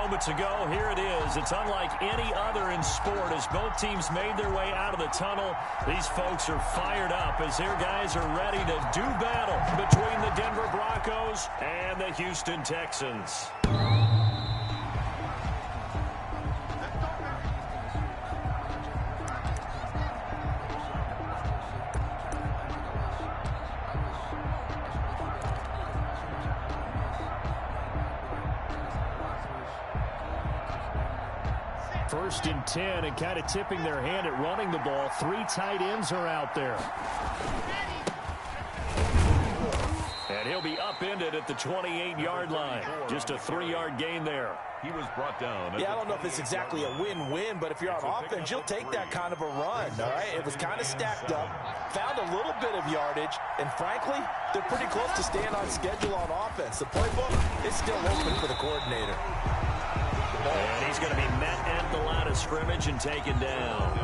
moments ago. Here it is. It's unlike any other in sport as both teams made their way out of the tunnel. These folks are fired up as their guys are ready to do battle between the Denver Broncos and the Houston Texans. First and 10, and kind of tipping their hand at running the ball. 3 tight ends are out there. And he'll be upended at the 28-yard line. Just a 3-yard gain there. He was brought down. Yeah, I don't know if it's exactly a win-win, but if you're on offense, you'll take that kind of a run, all right? It was kind of stacked up, found a little bit of yardage, and frankly, they're pretty close to staying on schedule on offense. The playbook is still open for the coordinator. And he's going to be met at the line of scrimmage and taken down.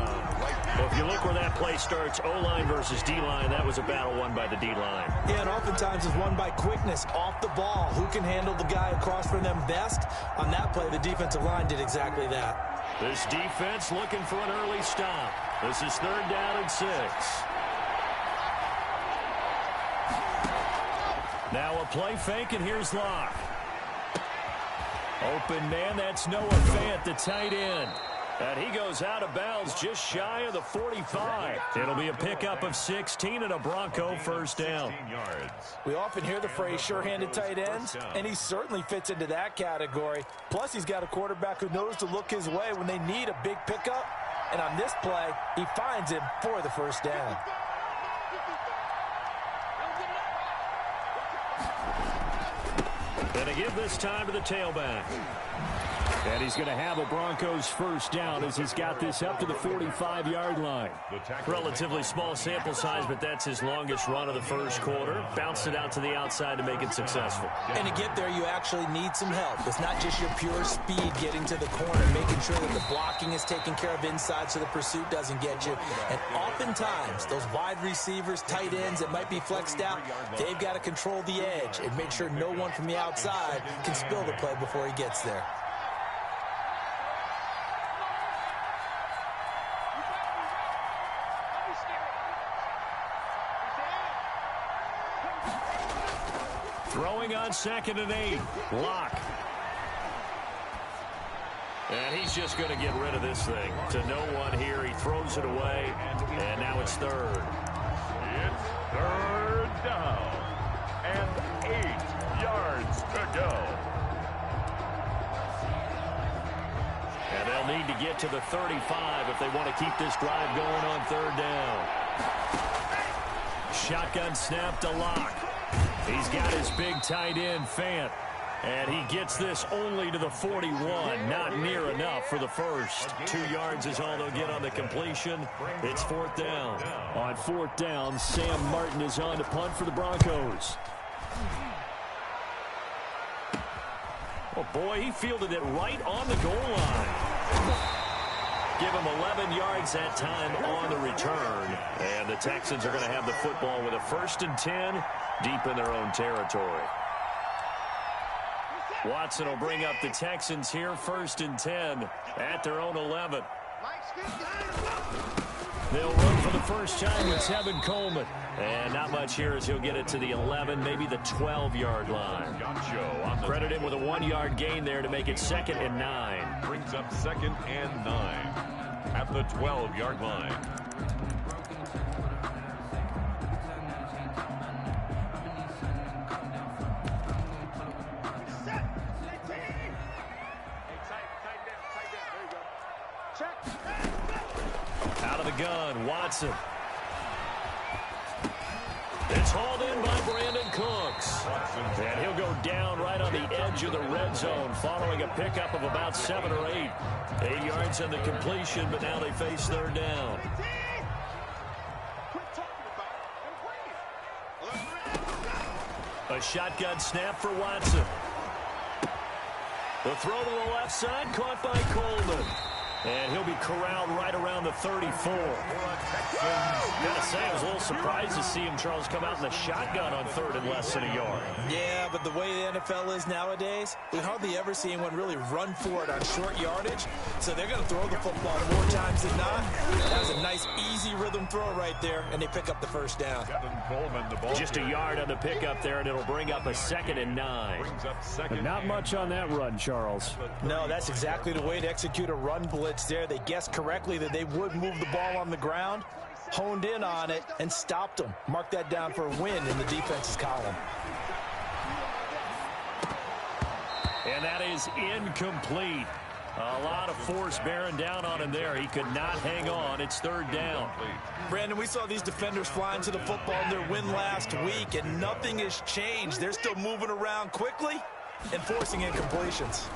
Well, if you look where that play starts, O-line versus D-line, that was a battle won by the D-line. Yeah, and oftentimes it's won by quickness, off the ball. Who can handle the guy across from them best? On that play, the defensive line did exactly that. This defense looking for an early stop. This is 3rd down and 6. Now a play fake, and here's Locke. Open man, that's Noah Fant, the tight end. And he goes out of bounds just shy of the 45. It'll be a pickup of 16 and a Bronco first down. We often hear the phrase sure-handed tight ends, and he certainly fits into that category. Plus, he's got a quarterback who knows to look his way when they need a big pickup. And on this play, he finds him for the first down. And to give this time to the tailback. And he's going to have a Broncos first down as he's got this up to the 45-yard line. Relatively small sample size, but that's his longest run of the first quarter. Bounced it out to the outside to make it successful. And to get there, you actually need some help. It's not just your pure speed getting to the corner, making sure that the blocking is taken care of inside so the pursuit doesn't get you. And oftentimes, those wide receivers, tight ends that might be flexed out, they've got to control the edge and make sure no one from the outside can spill the play before he gets there. Throwing on 2nd and 8. Locke. And he's just going to get rid of this thing. To no one here. He throws it away. And now it's 3rd. It's 3rd down. And 8 yards to go. And they'll need to get to the 35 if they want to keep this drive going on 3rd down. Shotgun snap to Locke. He's got his big tight end, Fant. And he gets this only to the 41. Not near enough for the first. 2 yards is all they'll get on the completion. It's 4th down. On 4th down, Sam Martin is on to punt for the Broncos. Oh, boy, he fielded it right on the goal line. Give him 11 yards that time on the return. And the Texans are going to have the football with a 1st and 10 deep in their own territory. Watson will bring up the Texans here, 1st and 10 at their own 11. They'll run for the first time with Tevin Coleman. And not much here as he'll get it to the 11, maybe the 12-yard line. Credit him with a 1-yard gain there to make it 2nd and 9. Brings up 2nd and 9 at the 12-yard line. Out of the gun, Watson. It's hauled in by Brandon Cooks. And he'll go down right on the edge of the red zone following a pickup of about 7 or 8. 8 yards on the completion, but now they face 3rd down. A shotgun snap for Watson. The throw to the left side caught by Coleman. And he'll be corralled right around the 34. Gotta say, I was a little surprised to see him, Charles, come out in the shotgun on 3rd and less than a yard. Yeah, but the way the NFL is nowadays, we hardly ever see anyone really run for it on short yardage. So they're going to throw the football more times than not. That was a nice, easy rhythm throw right there, and they pick up the first down. Just a yard on the pickup there, and it'll bring up a 2nd and 9. But not much on that run, Charles. No, that's exactly the way to execute a run blitz there. They guessed correctly that they would move the ball on the ground, honed in on it, and stopped them. Mark that down for a win in the defense's column. And that is incomplete. A lot of force bearing down on him there. He could not hang on. It's 3rd down. Brandon, we saw these defenders flying to the football in their win last week, and nothing has changed. They're still moving around quickly and forcing incompletions.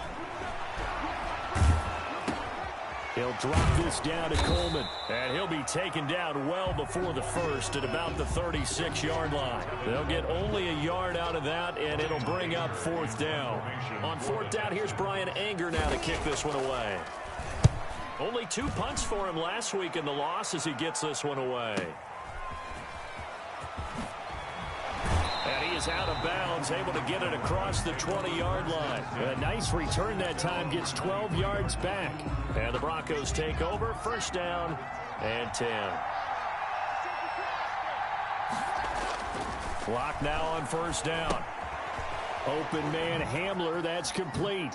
He'll drop this down to Coleman, and he'll be taken down well before the first at about the 36-yard line. They'll get only a yard out of that, and it'll bring up 4th down. On 4th down, here's Brian Anger now to kick this one away. Only 2 punts for him last week in the loss as he gets this one away. And he is out of bounds, able to get it across the 20-yard line. A nice return that time, gets 12 yards back. And the Broncos take over, 1st down and 10. Clock now on 1st down. Open man Hamler, that's complete.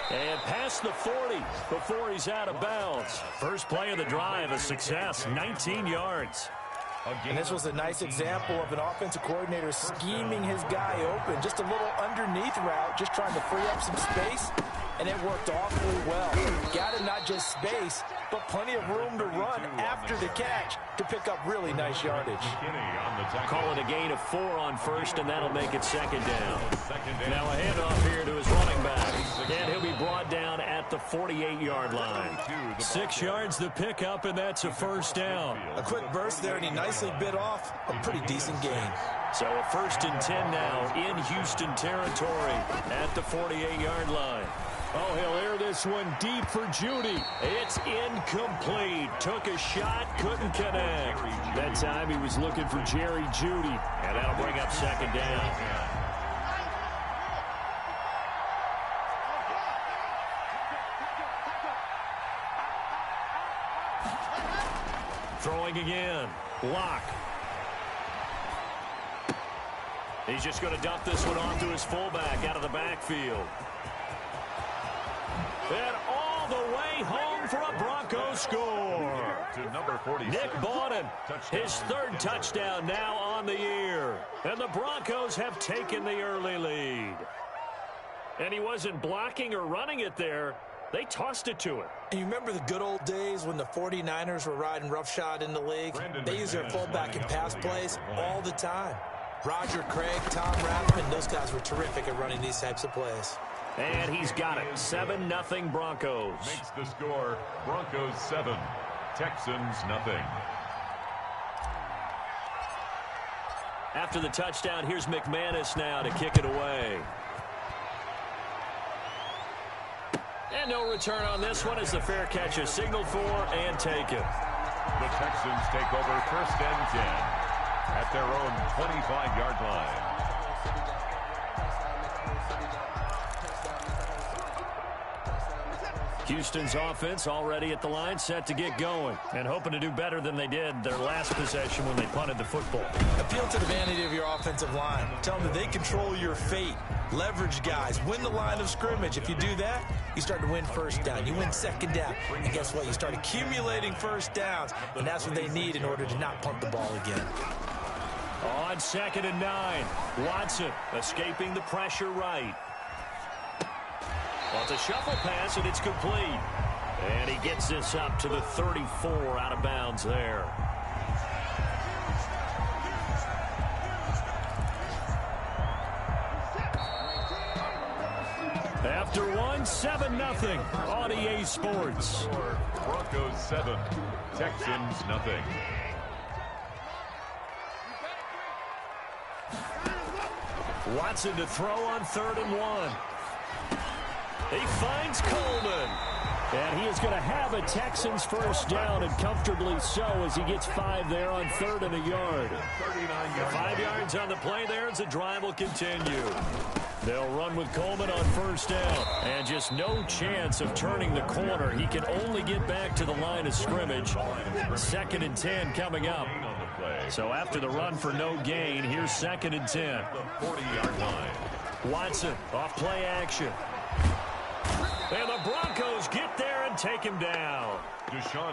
And past the 40 before he's out of bounds. First play of the drive, a success, 19 yards. And this was a nice example of an offensive coordinator scheming his guy open. Just a little underneath route, just trying to free up some space, and it worked awfully well. Got him not just space, but plenty of room to run after the catch to pick up really nice yardage. Call it a gain of 4 on 1st, and that'll make it 2nd down. Now a handoff here to his running back, and he'll be brought down at the 48-yard line. 6 yards the pickup, and that's a 1st down. A quick burst there, and he nicely bit off a pretty decent gain. So a 1st and 10 now in Houston territory at the 48-yard line. Oh, he'll air this one deep for Judy. It's incomplete. Took a shot, couldn't connect. That time he was looking for Jerry Judy, and that'll bring up 2nd down. Throwing again. Block. He's just going to dump this one off to his fullback out of the backfield. And all the way home for a Broncos score. To number 46. Nick Bawden, his 3rd touchdown now on the year. And the Broncos have taken the early lead. And he wasn't blocking or running it there. They tossed it to him. And you remember the good old days when the 49ers were riding roughshod in the league? They used their fullback in pass plays all the time. Roger Craig, Tom Rathman, those guys were terrific at running these types of plays. And he's got it. 7-0 Broncos. Makes the score Broncos 7, Texans nothing. After the touchdown, here's McManus now to kick it away. And no return on this one as the fair catch is signaled for and taken. The Texans take over 1st and 10 at their own 25-yard line. Houston's offense already at the line, set to get going, and hoping to do better than they did their last possession when they punted the football. Appeal to the vanity of your offensive line. Tell them that they control your fate. Leverage guys. Win the line of scrimmage. If you do that, you start to win 1st down. You win 2nd down. And guess what? You start accumulating 1st downs, and that's what they need in order to not punt the ball again. On 2nd and 9, Watson escaping the pressure right. Well, it's a shuffle pass, and it's complete. And he gets this up to the 34 out of bounds there. After one, 7-0 on EA Sports. Broncos 7, Texans nothing. Watson to throw on 3rd and 1. He finds Coleman. And he is going to have a Texans first down, and comfortably so, as he gets 5 there on 3rd and a yard. 5 yards on the play there as the drive will continue. They'll run with Coleman on first down. And just no chance of turning the corner. He can only get back to the line of scrimmage. 2nd and 10 coming up. So after the run for no gain, here's 2nd and 10. 40-yard line. Watson off play action. And the Broncos get there and take him down.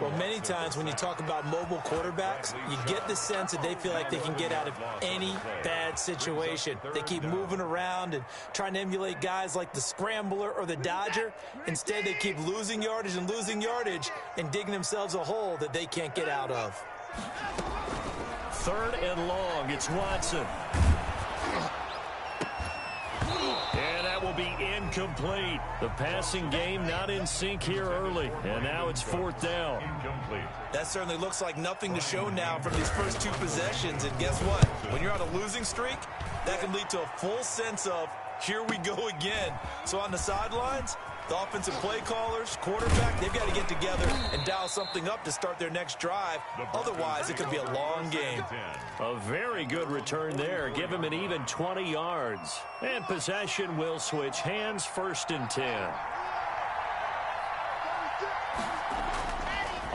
Well, many times when you talk about mobile quarterbacks, you get the sense that they feel like they can get out of any bad situation. They keep moving around and trying to emulate guys like the Scrambler or the Dodger. Instead, they keep losing yardage and digging themselves a hole that they can't get out of. 3rd and long. It's Watson. And that will be incomplete. The passing game not in sync here early. And now it's 4th down. Incomplete. That certainly looks like nothing to show now from these first 2 possessions. And guess what? When you're on a losing streak, that can lead to a full sense of, here we go again. So on the sidelines, the offensive play callers, quarterback, they've got to get together and dial something up to start their next drive. Otherwise, it could be a long game. A very good return there. Give him an even 20 yards. And possession will switch hands. 1st and 10.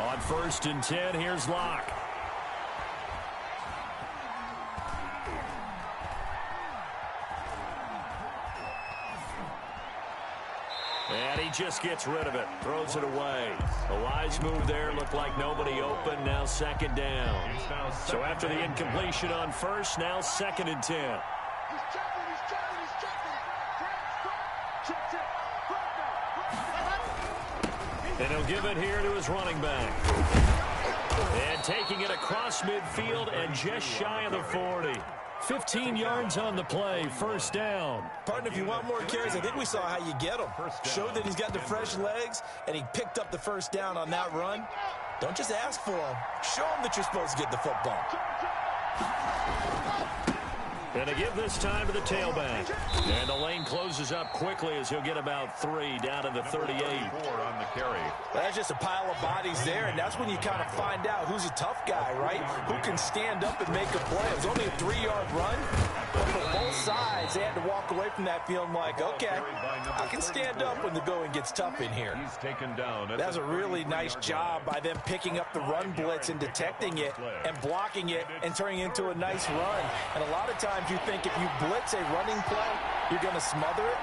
On 1st and 10, here's Locke. And he just gets rid of it. Throws it away. A wise move there. Looked like nobody open. Now 2nd down. So after the incompletion on 1st, now 2nd and 10. And he'll give it here to his running back. And taking it across midfield and just shy of the 40. 15 yards on the play, 1st down. Partner, if you want more carries, I think we saw how you get him. Showed that he's got the fresh legs, and he picked up the 1st down on that run. Don't just ask for him. Show him that you're supposed to get the football. And to give this time to the tailback. And the lane closes up quickly as he'll get about 3 down to the 38. On the carry. That's just a pile of bodies there, and that's when you kind of find out who's a tough guy, right? Who can stand up and make a play. It was only a 3-yard run, but for both sides, they had to walk away from that feeling like, okay, I can stand up when the going gets tough in here. He's taken down. That was a really nice job by them picking up the run blitz and detecting it and blocking it and turning it into a nice run. And a lot of times you think if you blitz a running play, you're going to smother it.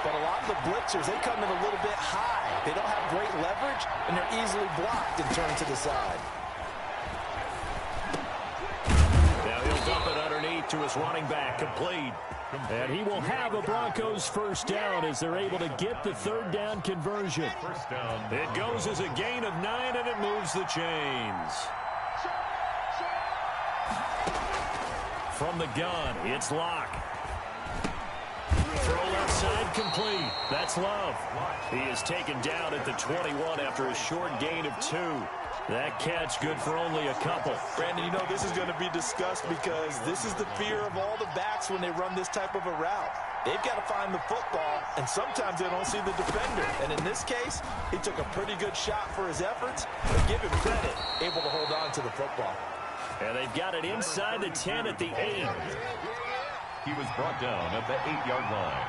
But a lot of the blitzers, they come in a little bit high. They don't have great leverage, and they're easily blocked and turned to the side. Now he'll dump it underneath to his running back, complete. And he will have a Broncos first down as they're able to get the 3rd down conversion. First down. It goes as a gain of 9, and it moves the chains. From the gun, it's Locke. Throw left side complete. That's Love. He is taken down at the 21 after a short gain of 2. That catch good for only a couple. Brandon, you know this is going to be discussed because this is the fear of all the backs when they run this type of a route. They've got to find the football, and sometimes they don't see the defender. And in this case, he took a pretty good shot for his efforts, but give him credit, able to hold on to the football. And they've got it inside the 10 at the 8. He was brought down at the 8-yard line.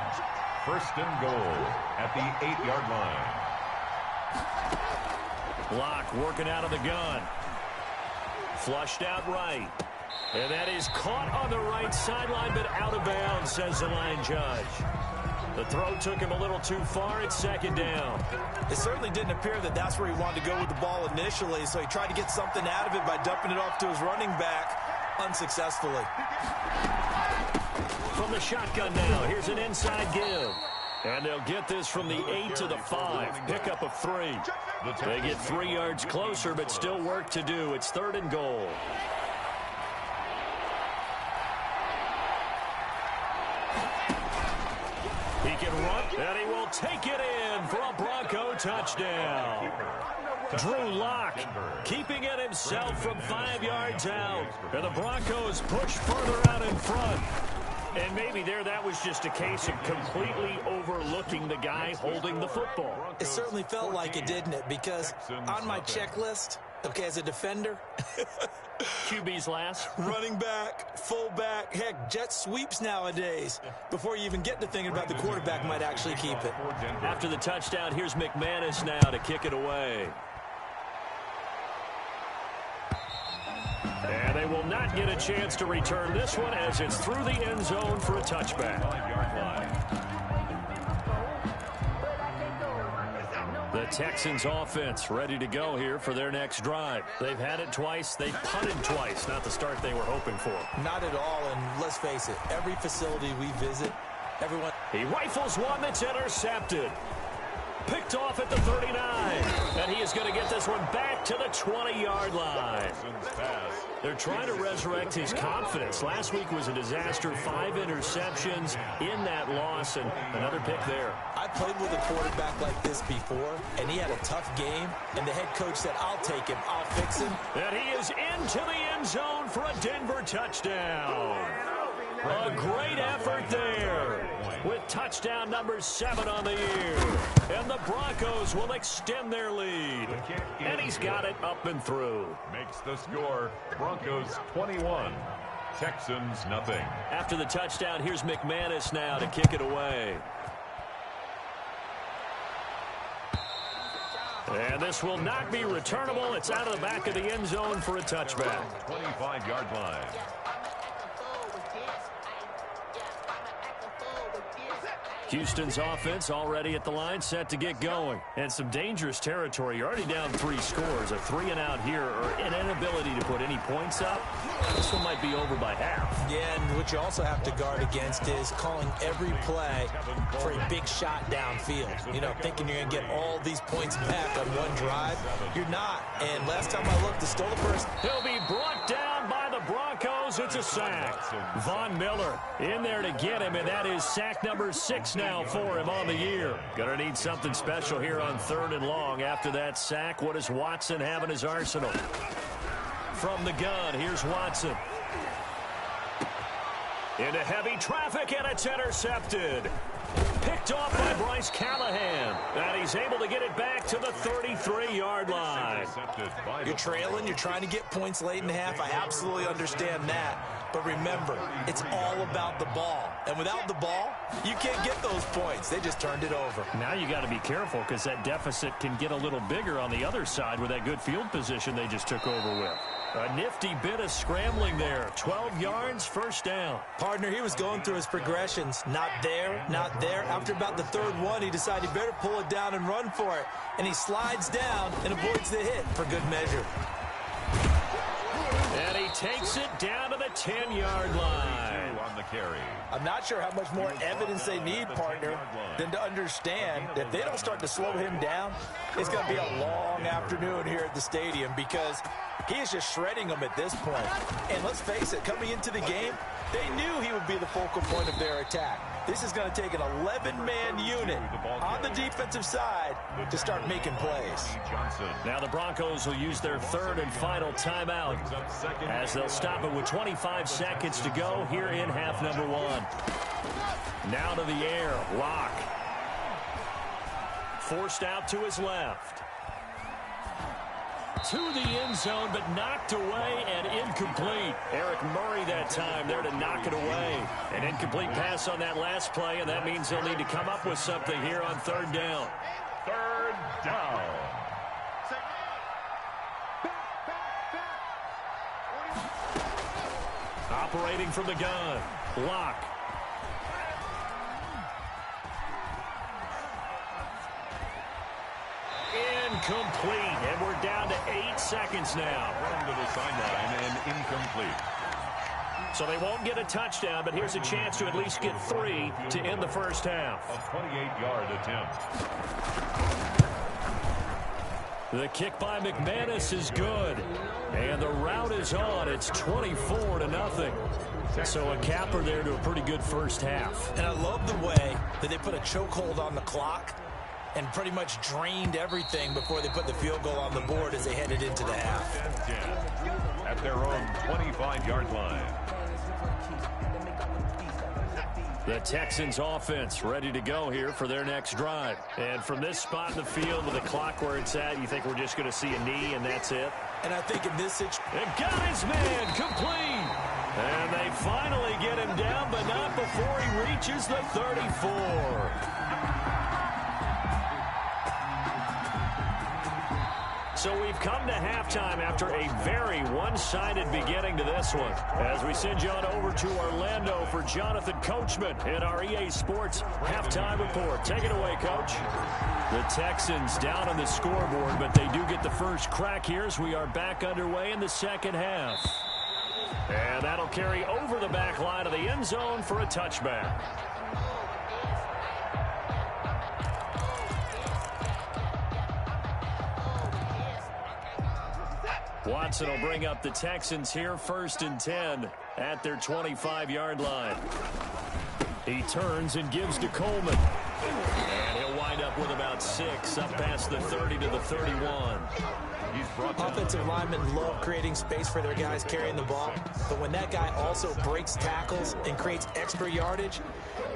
1st and goal at the 8-yard line. Locke working out of the gun. Flushed out right. And that is caught on the right sideline, but out of bounds, says the line judge. The throw took him a little too far. It's 2nd down. It certainly didn't appear that that's where he wanted to go with the ball initially, so he tried to get something out of it by dumping it off to his running back unsuccessfully. From the shotgun now, here's an inside give. And they'll get this from the 8 to the 5. Pickup of 3. They get 3 yards closer, but still work to do. It's 3rd and goal. He can run, and he will take it in for a Bronco touchdown. Drew Locke keeping it himself from 5 yards out. And the Broncos push further out in front. And maybe that was just a case of completely overlooking the guy holding the football. It certainly felt like it, didn't it? Because on my checklist, okay, as a defender, QB's last. running back, fullback, heck, jet sweeps nowadays. Before you even get to thinking about the quarterback might actually keep it. After the touchdown, here's McManus now to kick it away. And they will not get a chance to return this one as it's through the end zone for a touchback. The Texans offense ready to go here for their next drive. They've had it twice. They've punted twice. Not the start they were hoping for. Not at all, and let's face it, every facility we visit, everyone... He rifles one that's intercepted. Picked off at the 39. And he is going to get this one back to the 20-yard line. They're trying to resurrect his confidence. Last week was a disaster. 5 interceptions in that loss, and another pick there. I played with a quarterback like this before, and he had a tough game, and the head coach said, I'll take him, I'll fix him. And he is into the end zone for a Denver touchdown. A great effort there with touchdown number 7 on the year. And the Broncos will extend their lead. And he's got it up and through. Makes the score Broncos 21, Texans nothing. After the touchdown, here's McManus now to kick it away. And this will not be returnable. It's out of the back of the end zone for a touchback. 25-yard line. Houston's offense already at the line, set to get going. And some dangerous territory. You're already down 3 scores. A 3-and-out here, or an inability to put any points up. This one might be over by half. Yeah, and what you also have to guard against is calling every play for a big shot downfield. You know, thinking you're going to get all these points back on one drive. You're not. And last time I looked, the stolen person... He'll be brought down by the Broncos. It's a sack. Von Miller in there to get him, and that is sack number 6 now for him on the year. Gonna need something special here on 3rd and long. After that sack, what does Watson have in his arsenal? From the gun, here's Watson. Into heavy traffic, and it's intercepted. Picked off by Bryce Callahan. And he's able to get it back to the 33-yard line. You're trailing. You're trying to get points late in the half. I absolutely understand that. But remember, it's all about the ball. And without the ball, you can't get those points. They just turned it over. Now you got to be careful because that deficit can get a little bigger on the other side with that good field position they just took over with. A nifty bit of scrambling there. 12 yards, first down. Partner, he was going through his progressions. Not there, not there. After about the 3rd one, he decided he better pull it down and run for it. And he slides down and avoids the hit for good measure. And he takes it down to the 10-yard line. On the carry. I'm not sure how much more evidence they need, partner, than to understand that if they don't start to slow him down, it's going to be a long afternoon here at the stadium because he is just shredding them at this point. And let's face it, coming into the game, they knew he would be the focal point of their attack. This is going to take an 11-man unit on the defensive side to start making plays. Now the Broncos will use their 3rd and final timeout as they'll stop it with 25 seconds to go here in half number 1. Now to the air, Locke. Forced out to his left. To the end zone, but knocked away and incomplete. Eric Murray that time there to knock it away. An incomplete pass on that last play, and that means they'll need to come up with something here on 3rd down. 3rd down. Operating from the gun, Locke. Incomplete, and we're down to 8 seconds now. Run to the sideline and incomplete. So they won't get a touchdown, but here's a chance to at least get 3 to end the first half. A 28-yard attempt. The kick by McManus is good, and the route is on. It's 24-0. So a capper there to a pretty good first half. And I love the way that they put a chokehold on the clock and pretty much drained everything before they put the field goal on the board as they headed into the half. At their own 25-yard line. The Texans offense ready to go here for their next drive. And from this spot in the field with the clock where it's at, you think we're just going to see a knee and that's it? And I think in this situation... They've got his man complete. And they finally get him down, but not before he reaches the 34. So we've come to halftime after a very one-sided beginning to this one. As we send you on over to Orlando for Jonathan Coachman in our EA Sports Halftime Report. Take it away, Coach. The Texans down on the scoreboard, but they do get the first crack here as we are back underway in the second half. And that'll carry over the back line of the end zone for a touchback. Watson will bring up the Texans here, 1st and 10 at their 25-yard line. He turns and gives to Coleman. And he'll wind up with about 6 up past the 30 to the 31. Offensive linemen love creating space for their guys carrying the ball, but when that guy also breaks tackles and creates extra yardage,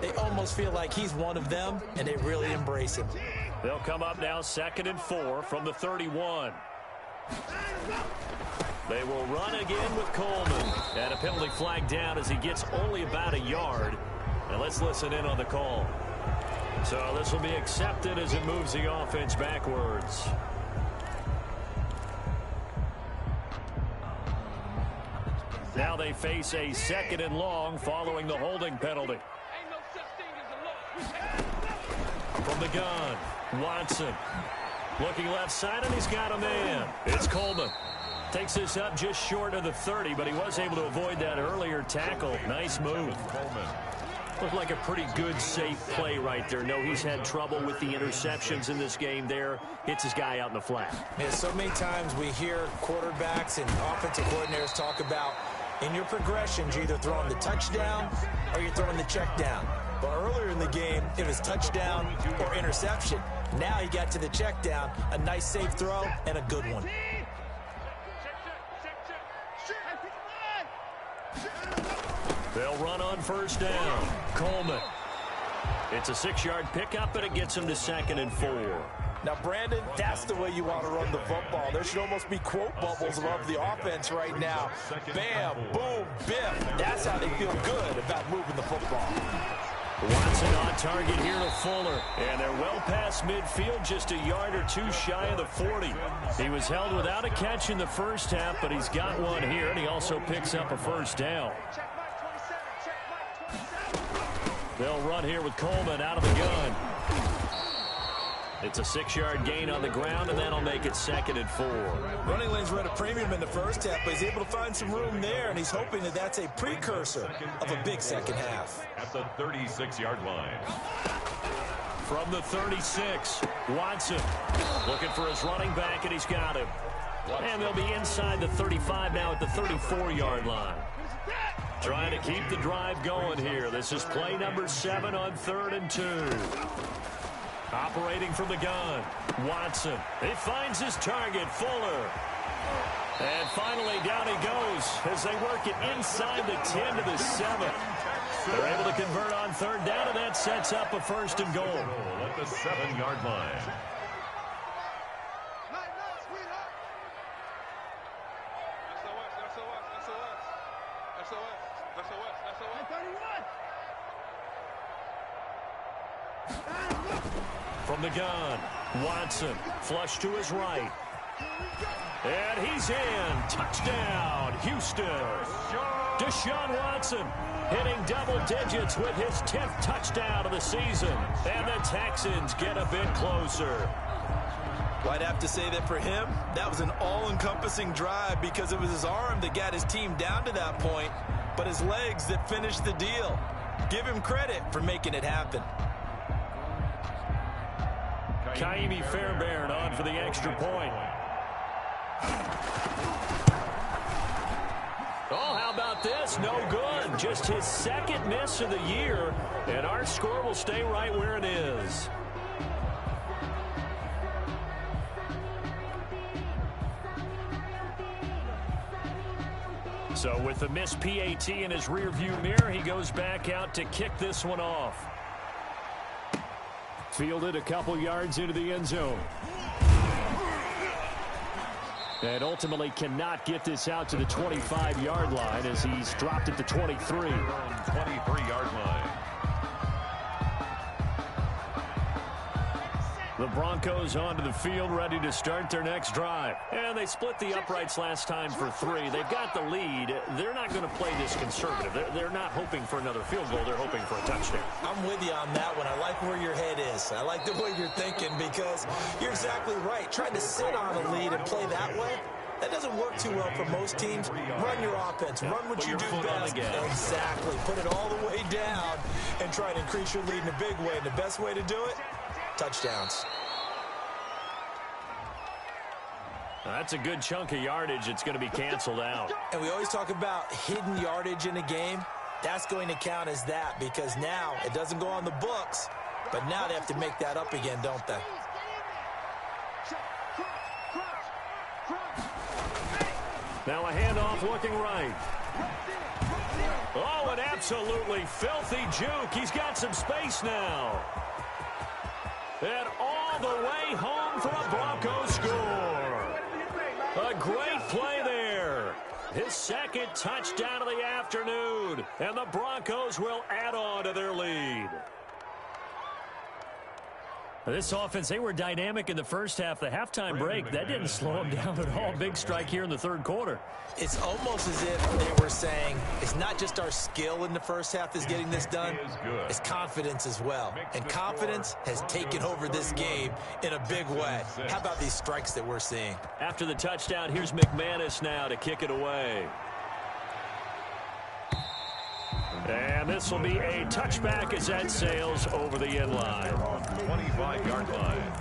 they almost feel like he's one of them, and they really embrace him. They'll come up now 2nd and 4 from the 31. They will run again with Coleman. And a penalty flag down as he gets only about a yard. And let's listen in on the call. So this will be accepted as it moves the offense backwards. Now they face a 2nd and long following the holding penalty. From the gun, Watson. Looking left side, and he's got a man. It's Coleman. Takes this up just short of the 30, but he was able to avoid that earlier tackle. Nice move. Looked like a pretty good, safe play right there. No, he's had trouble with the interceptions in this game there. Hits his guy out in the flat. Yeah, so many times we hear quarterbacks and offensive coordinators talk about in your progressions, you're either throwing the touchdown or you're throwing the check down. But earlier in the game, it was touchdown or interception. Now he got to the check down, a nice safe throw, and a good one. They'll run on 1st down. Coleman. It's a 6-yard pickup, and it gets him to 2nd and 4. Now, Brandon, that's the way you want to run the football. There should almost be quote bubbles above the offense right now. Bam, boom, biff. That's how they feel good about moving the football. Watson on target here to Fuller. And they're well past midfield, just a yard or two shy of the 40. He was held without a catch in the first half, but he's got one here, and he also picks up a 1st down. They'll run here with Coleman out of the gun. It's a 6-yard gain on the ground, and that'll make it 2nd and 4. Running lanes were at a premium in the first half, but he's able to find some room there, and he's hoping that that's a precursor of a big second half. At the 36-yard line. From the 36, Watson looking for his running back, and he's got him. And they'll be inside the 35 now at the 34-yard line. Trying to keep the drive going here. This is play number 7 on 3rd and 2. Operating from the gun, Watson. He finds his target, Fuller. And finally down he goes as they work it inside the 10 to the 7. They're able to convert on 3rd down, and that sets up a 1st and goal. At the 7-yard line. From the gun, Watson, flush to his right. And he's in. Touchdown, Houston. Deshaun Watson hitting double digits with his 10th touchdown of the season. And the Texans get a bit closer. Well, I'd have to say that for him, that was an all-encompassing drive because it was his arm that got his team down to that point, but his legs that finished the deal. Give him credit for making it happen. Kaimi Fairbairn on for the extra point. Oh, how about this? No good. Just his 2nd miss of the year, and our score will stay right where it is. So with the missed PAT in his rearview mirror, he goes back out to kick this one off. Fielded a couple yards into the end zone. And ultimately cannot get this out to the 25-yard line as he's dropped at the 23. 23-yard line. The Broncos onto the field, ready to start their next drive. And they split the uprights last time for 3. They've got the lead. They're not going to play this conservative. They're not hoping for another field goal. They're hoping for a touchdown. I'm with you on that one. I like where your head is. I like the way you're thinking because you're exactly right. Trying to sit on a lead and play that way, that doesn't work too well for most teams. Run your offense. Run what you do best. Exactly. Put it all the way down and try to increase your lead in a big way. And the best way to do it, touchdowns. That's a good chunk of yardage. It's going to be canceled out. And we always talk about hidden yardage in a game. That's going to count as that because now it doesn't go on the books, but now they have to make that up again, don't they? Now a handoff looking right. Oh, an absolutely filthy juke. He's got some space now. And all the way home for a Broncos score. A great play there. His second touchdown of the afternoon. And the Broncos will add on to their lead. This offense, they were dynamic in the first half. The halftime break, that didn't slow them down at all. Big strike here in the third quarter. It's almost as if they were saying, it's not just our skill in the first half that's getting this done. It's confidence as well. And confidence has taken over this game in a big way. How about these strikes that we're seeing? After the touchdown, here's McManus now to kick it away. And this will be a touchback as that sails over the end line. 25-yard line.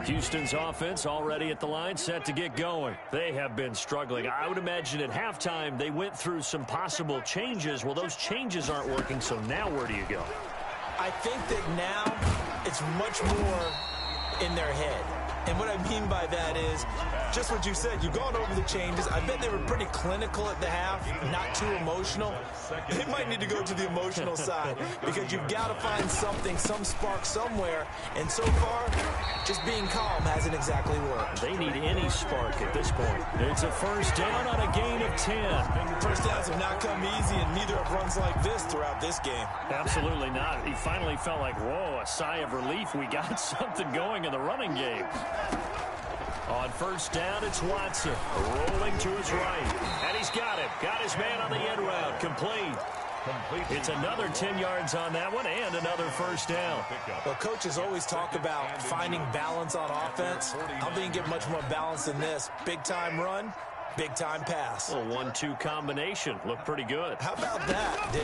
Houston's offense already at the line, set to get going. They have been struggling. I would imagine at halftime they went through some possible changes. Well, those changes aren't working, so now where do you go? I think that now it's much more in their head. And what I mean by that is just what you said. You've gone over the changes. I bet they were pretty clinical at the half, not too emotional. They might need to go to the emotional side because you've got to find something, some spark somewhere. And so far, just being calm hasn't exactly worked. They need any spark at this point. It's a first down on a gain of 10. First downs have not come easy, and neither have runs like this throughout this game. Absolutely not. He finally felt like, whoa, a sigh of relief. We got something going in the running game. On first down, it's Watson rolling to his right. And he's got it. Got his man on the end route. Complete. It's another 10 yards on that one and another first down. Well, coaches always talk about finding balance on offense. I don't think you get much more balance than this. Big-time run, big-time pass. A 1-2 combination. Looked pretty good. How about that?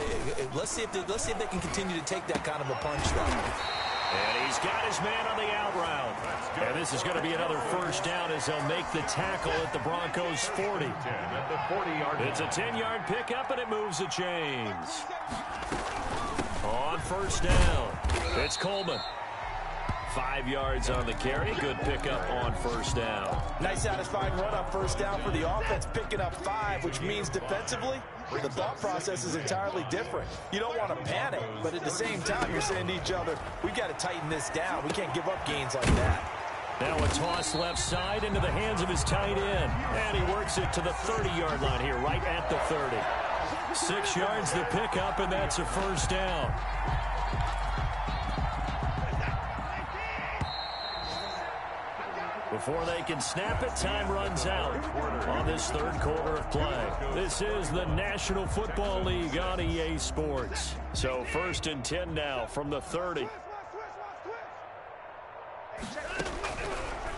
Let's see if they can continue to take that kind of a punch, though. And he's got his man on the out route. And this is going to be another first down as they'll make the tackle at the Broncos' 40. It's a 10-yard pickup, and it moves the chains. On first down, it's Coleman. 5 yards on the carry. Good pickup on first down. Nice satisfying run on first down for the offense, picking up 5, which means defensively, the thought process is entirely different. You don't want to panic, but at the same time, you're saying to each other, we've got to tighten this down. We can't give up gains like that. Now a toss left side into the hands of his tight end. And he works it to the 30-yard line here, right at the 30. 6 yards the pickup, and that's a first down. Before they can snap it, time runs out on this third quarter of play. This is the National Football League on EA Sports. So first and 10 now from the 30.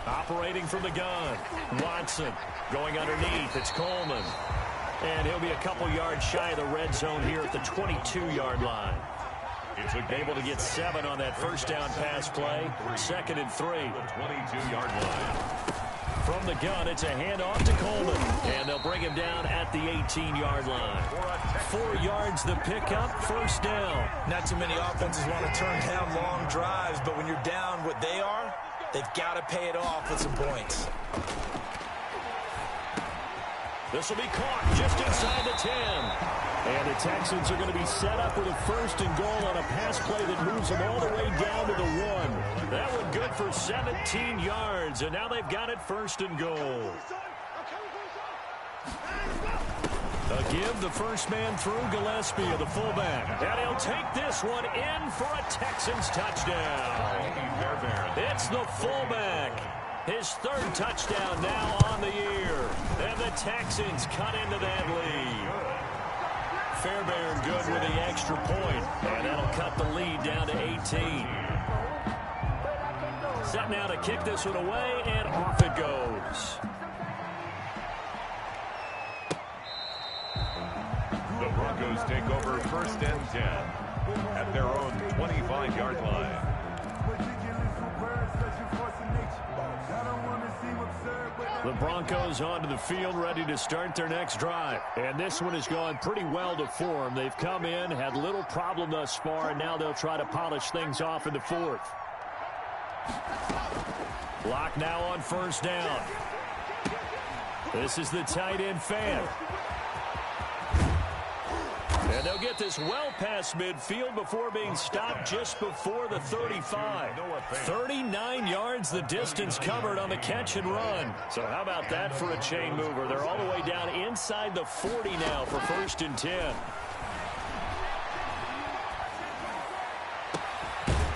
Operating from the gun, Watson going underneath. It's Coleman. And he'll be a couple yards shy of the red zone here at the 22-yard line. Able to get 7 on that first down pass play. 2nd and 3. 22-yard line. From the gun, it's a handoff to Coleman. And they'll bring him down at the 18-yard line. 4 yards the pickup, first down. Not too many offenses want to turn down long drives, but when you're down what they are, They've got to pay it off with some points. This will be caught just inside the 10. And the Texans are going to be set up with a 1st and goal on a pass play that moves them all the way down to the 1. That one good for 17 yards, and now they've got it 1st and goal. A give, the first man through, Gillespie of the fullback. And he'll take this one in for a Texans touchdown. It's the fullback. His 3rd touchdown now on the year. And the Texans cut into that lead. Fairbairn good with the extra point. And that'll cut the lead down to 18. Set now to kick this one away, and off it goes. The Broncos take over 1st and 10 at their own 25-yard line. The Broncos onto the field, ready to start their next drive. And this one has gone pretty well to form. They've come in, had little problem thus far, and now they'll try to polish things off in the 4th. Block now on 1st down. This is the tight end Fant. And they'll get this well past midfield before being stopped just before the 35. 39 yards the distance covered on the catch and run. So how about that for a chain mover? They're all the way down inside the 40 now for 1st and 10.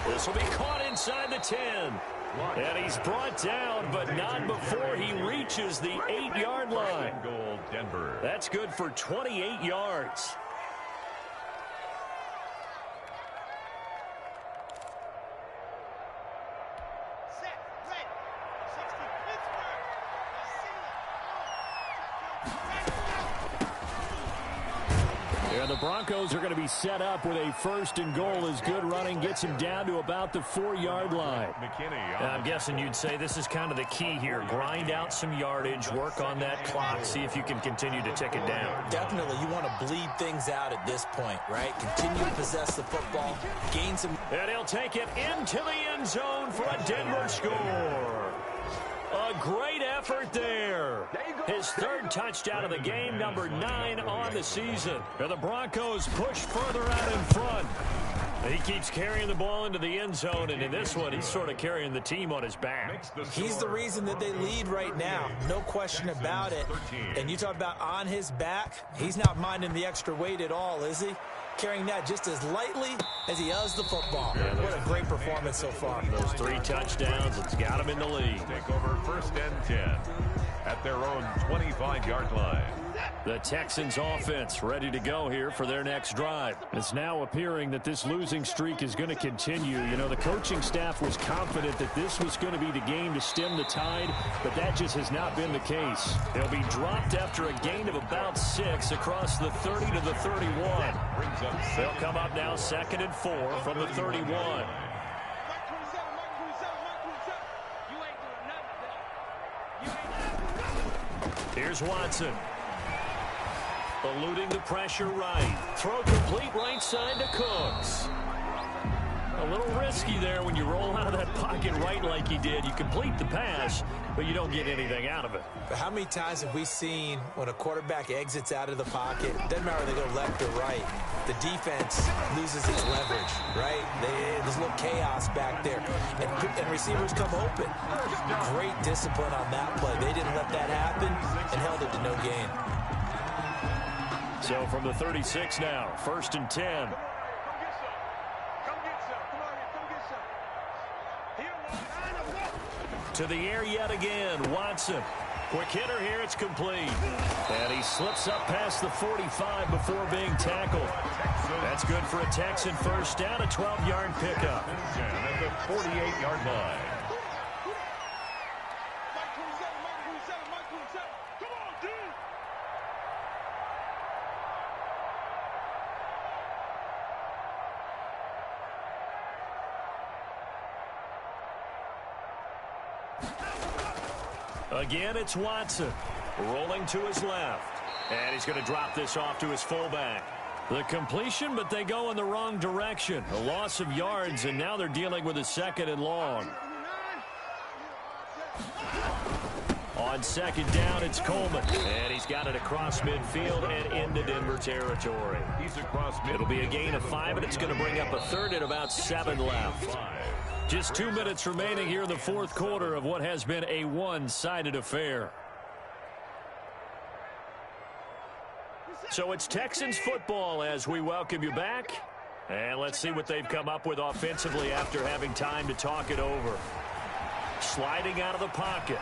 This will be caught inside the 10. And he's brought down, but not before he reaches the 8-yard line. That's good for 28 yards. And the Broncos are going to be set up with a 1st and goal as good running gets him down to about the 4-yard line. I'm guessing you'd say this is kind of the key here. Grind out some yardage, work on that clock, see if you can continue to tick it down. Definitely, you want to bleed things out at this point, right? Continue to possess the football, gain some... And he'll take it into the end zone for a Denver score. A great effort there. His 3rd touchdown of the game, number 9 on the season. And the Broncos push further out in front. He keeps carrying the ball into the end zone, and in this one, he's sort of carrying the team on his back. He's the reason that they lead right now. No question about it. And you talk about on his back, he's not minding the extra weight at all, is he? Carrying that just as lightly as he does the football. Yeah, what a great performance so far. Those 3 touchdowns, it's got him in the lead. Take over 1st and 10 at their own 25-yard line. The Texans offense ready to go here for their next drive. It's now appearing that this losing streak is going to continue. You know, the coaching staff was confident that this was going to be the game to stem the tide, but that just has not been the case. They'll be dropped after a gain of about 6 across the 30 to the 31. They'll come up now 2nd and 4 from the 31. Here's Watson. Eluding the pressure right. Throw complete right side to Cooks. A little risky there when you roll out of that pocket right like he did. You complete the pass, but you don't get anything out of it. But how many times have we seen when a quarterback exits out of the pocket, doesn't matter whether they go left or right, the defense loses its leverage, right? There's a little chaos back there, and receivers come open. Great discipline on that play. They didn't let that happen and held it to no gain. So from the 36 now, 1st and 10. To the air yet again, Watson. Quick hitter here, it's complete. And he slips up past the 45 before being tackled. That's good for a Texan 1st down, a 12-yard pickup. At the 48-yard line. Again, it's Watson. Rolling to his left. And he's going to drop this off to his fullback. The completion, but they go in the wrong direction. A loss of yards, and now they're dealing with a 2nd and long. On second down, it's Coleman. And he's got it across midfield and into Denver territory. He's across midfield. It'll be a gain of 5, and it's going to bring up a third and about 7 left. Just 2 minutes remaining here in the fourth quarter of what has been a one-sided affair. So it's Texans football as we welcome you back. And let's see what they've come up with offensively after having time to talk it over. Sliding out of the pocket.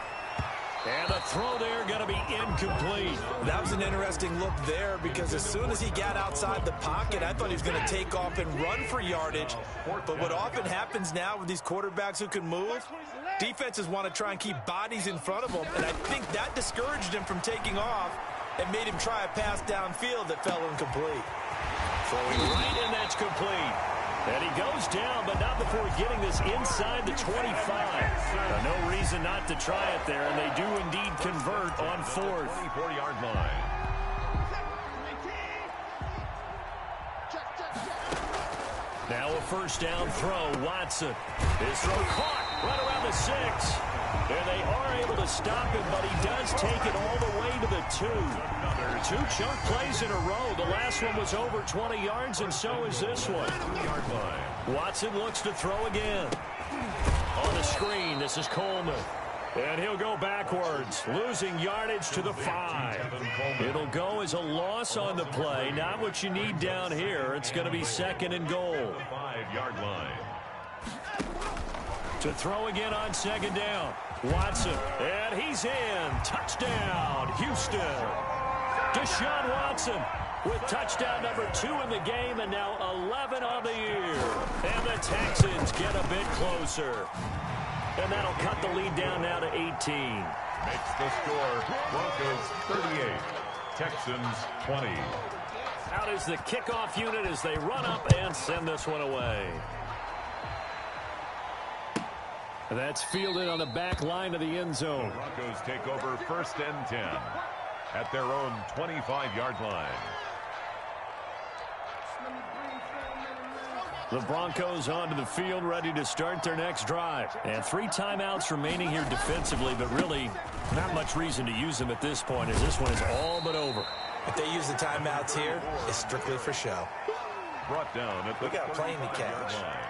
And the throw there going to be incomplete. That was an interesting look there because as soon as he got outside the pocket, I thought he was going to take off and run for yardage. But what often happens now with these quarterbacks who can move, defenses want to try and keep bodies in front of them. And I think that discouraged him from taking off and made him try a pass downfield that fell incomplete. Throwing right, and that's complete. And he goes down, but not before getting this inside the 25. No reason not to try it there, and they do indeed convert on fourth. 24-yard line. Now a first down throw. Watson. His throw caught right around the 6. And they are able to stop him, but he does take it all the way to the 2. 2 chunk plays in a row. The last one was over 20 yards, and so is this one. 2-yard line. Watson looks to throw again. On the screen, this is Coleman. And he'll go backwards, losing yardage to the 5. It'll go as a loss on the play. Not what you need down here. It's going to be second and goal. 5-yard line. To throw again on second down. Watson, and he's in. Touchdown, Houston. Deshaun Watson with touchdown number 2 in the game, and now 11 on the year. And the Texans get a bit closer. And that'll cut the lead down now to 18. Makes the score Broncos 38, Texans 20. Out is the kickoff unit as they run up and send this one away. That's fielded on the back line of the end zone. The Broncos take over first and 10 at their own 25-yard line. The Broncos onto the field, ready to start their next drive. And 3 timeouts remaining here defensively, but really not much reason to use them at this point, as this one is all but over. If they use the timeouts here, it's strictly for show. Brought down at the We got a plane to catch. line.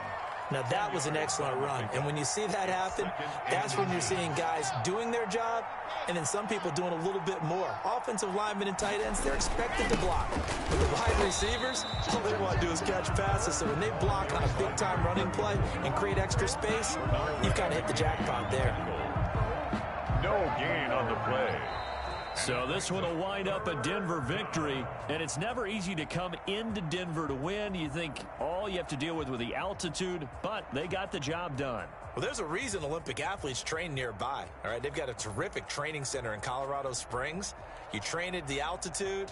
Now, that was an excellent run. And when you see that happen, that's when you're seeing guys doing their job and then some people doing a little bit more. Offensive linemen and tight ends, they're expected to block. But the wide receivers, all they want to do is catch passes. So when they block on a big-time running play and create extra space, you've kind of hit the jackpot there. No gain on the play. So this one will wind up a Denver victory, and it's never easy to come into Denver to win. You think all you have to deal with the altitude, but they got the job done. Well, there's a reason Olympic athletes train nearby. All right, they've got a terrific training center in Colorado Springs. You train at the altitude,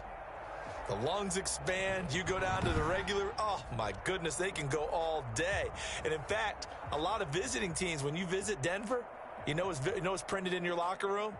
the lungs expand, you go down to the regular, oh my goodness, they can go all day. And in fact, a lot of visiting teams, when you visit Denver, you know what's printed in your locker room?